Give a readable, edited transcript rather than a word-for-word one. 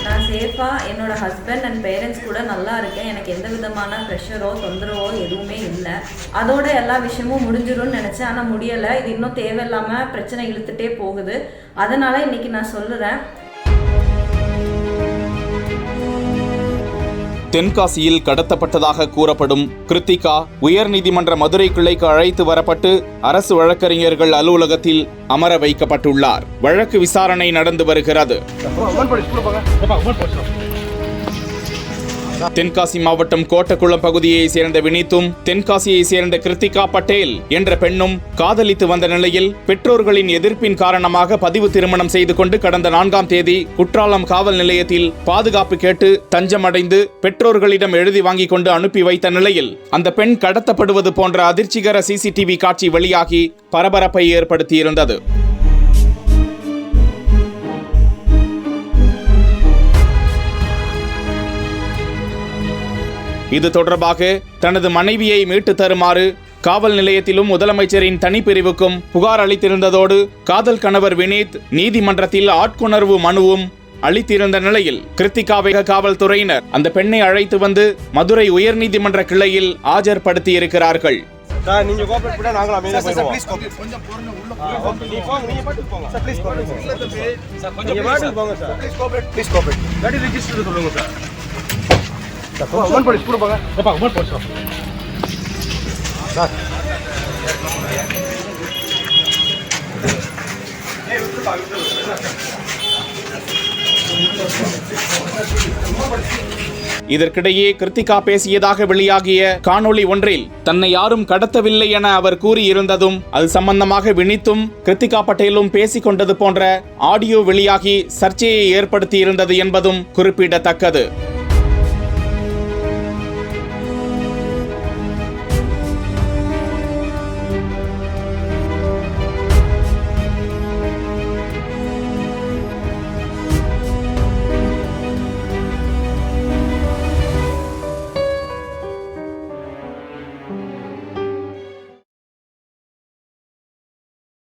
நான் சேஃபாக என்னோட ஹஸ்பண்ட் அண்ட் பேரண்ட்ஸ் கூட நல்லா இருக்கேன். எனக்கு எந்த விதமான ப்ரெஷரோ தொந்தரவோ எதுவுமே இல்லை. அதோட எல்லா விஷயமும் முடிஞ்சிடும்னு நினச்சேன். ஆனால் முடியலை. இது இன்னும் தேவையில்லாமல் பிரச்சனை இழுத்துட்டே போகுது. அதனால் இன்றைக்கி நான் சொல்லுறேன். தென்காசியில் கடத்தப்பட்டதாக கூறப்படும் கிருத்திகா உயர்நீதிமன்ற மதுரை கிளைக்கு அழைத்து வரப்பட்டு அரசு வழக்கறிஞர்கள் அலுவலகத்தில் அமர வைக்கப்பட்டுள்ளார். வழக்கு விசாரணை நடந்து வருகிறது. தென்காசி மாவட்டம் கோட்டக்குளம் பகுதியை சேர்ந்த வினித்தும் தென்காசியை சேர்ந்த கிருத்திகா பட்டேல் என்ற பெண்ணும் காதலித்து வந்த நிலையில் பெற்றோர்களின் எதிர்ப்பின் காரணமாக பதிவு திருமணம் செய்து கொண்டு கடந்த 4ஆம் தேதி குற்றாலம் காவல் நிலையத்தில் பாதுகாப்பு கேட்டு தஞ்சமடைந்து பெற்றோர்களிடம் எழுதி வாங்கிக் கொண்டு அனுப்பி வைத்த நிலையில் அந்த பெண் கடத்தப்படுவது போன்ற அதிர்ச்சிகர சிசிடிவி காட்சி வெளியாகி பரபரப்பை ஏற்படுத்தியிருந்தது. இது தொடர்பாக தனது மனைவியை மீட்டு தருமாறு காவல் நிலையத்திலும் முதலமைச்சரின் தனிப்பிரிவுக்கும் புகார் அளித்திருந்ததோடு காதல் கணவர் வினீத் நீதிமன்றத்தில் ஆட்கொணர்வு மனுவும் அளித்திருந்த நிலையில் கிருத்திகாவை காவல்துறையினர் அந்த பெண்ணை அழைத்து வந்து மதுரை உயர்நீதிமன்ற கிளையில் ஆஜர்படுத்தி இருக்கிறார்கள். இதற்கிடையே கிருத்திகா பேசியதாக வெளியாகிய காணொளி ஒன்றில் தன்னை யாரும் கடத்தவில்லை என அவர் கூறியிருந்ததும் அது சம்பந்தமாக வினித்தும் கிருத்திகா பட்டேலும் பேசிக் கொண்டது போன்ற ஆடியோ வெளியாகி சர்ச்சையை ஏற்படுத்தியிருந்தது என்பதும் குறிப்பிடத்தக்கது.